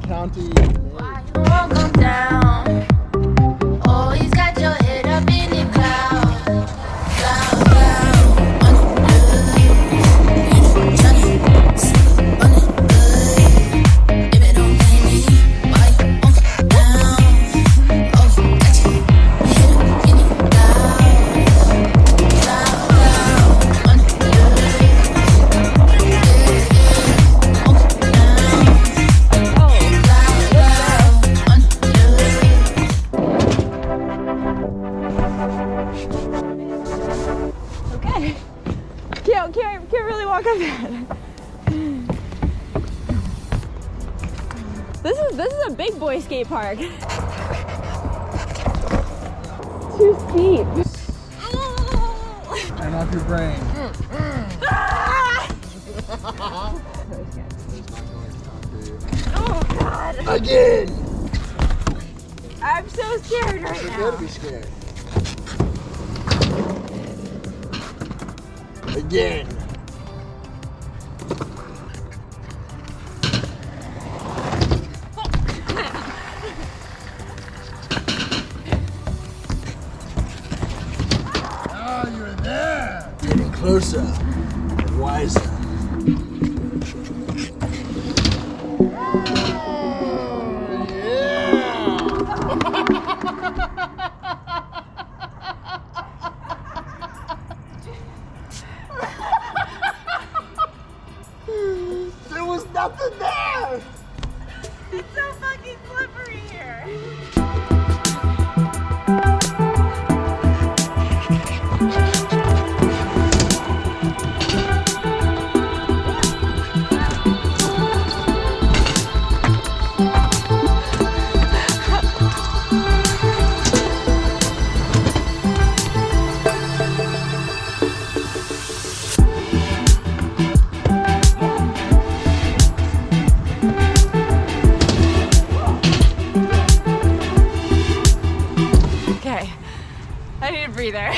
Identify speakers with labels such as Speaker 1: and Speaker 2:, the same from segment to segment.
Speaker 1: County.
Speaker 2: Why you won't come down? Always got your head up in the clouds. Cloud, cloud, under. You tryna sleep on it good. If it don't pay me, why you won't come down? Oh, got your head up in the clouds. Cloud, cloud, under.
Speaker 3: Okay. Can't really walk up that. This is a big boy skate park. Too steep.
Speaker 1: Turn off your brain.
Speaker 3: Oh God.
Speaker 1: Again!
Speaker 3: I'm so scared right
Speaker 1: You're
Speaker 3: now.
Speaker 1: good to be scared. Again. Oh, you're there. Getting closer and wiser. There was nothing there!
Speaker 3: It's so fucking slippery here. Okay, I need a breather.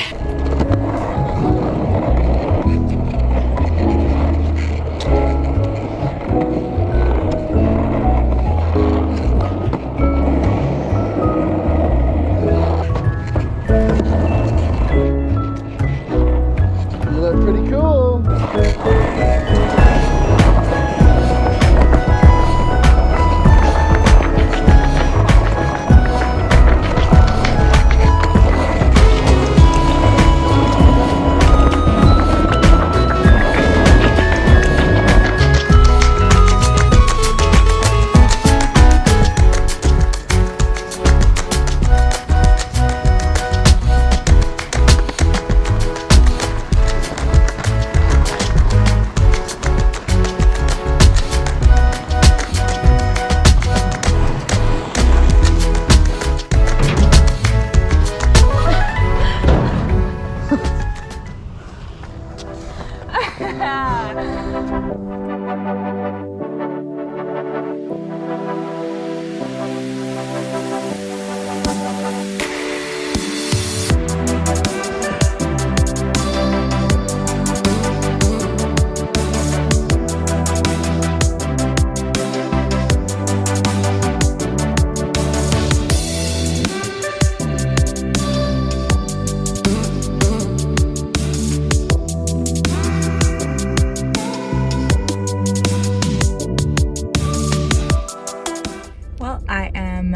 Speaker 1: You look pretty cool.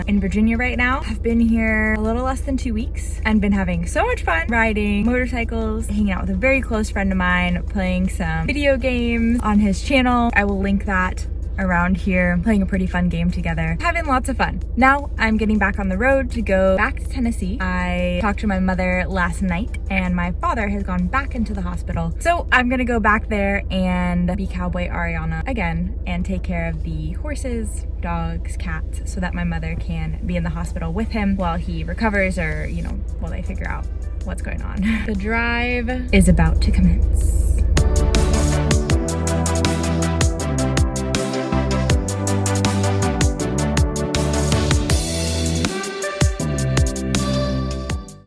Speaker 3: In Virginia right now. I've been here a little less than 2 weeks and been having so much fun riding motorcycles, hanging out with a very close friend of mine, playing some video games on his channel. I will link that around here, playing a pretty fun game together, having lots of fun. Now I'm getting back on the road to go back to Tennessee. I talked to my mother last night and my father has gone back into the hospital. So I'm gonna go back there and be Cowboy Ariana again and take care of the horses, dogs, cats, so that my mother can be in the hospital with him while he recovers or, you know, while they figure out what's going on. The drive is about to commence.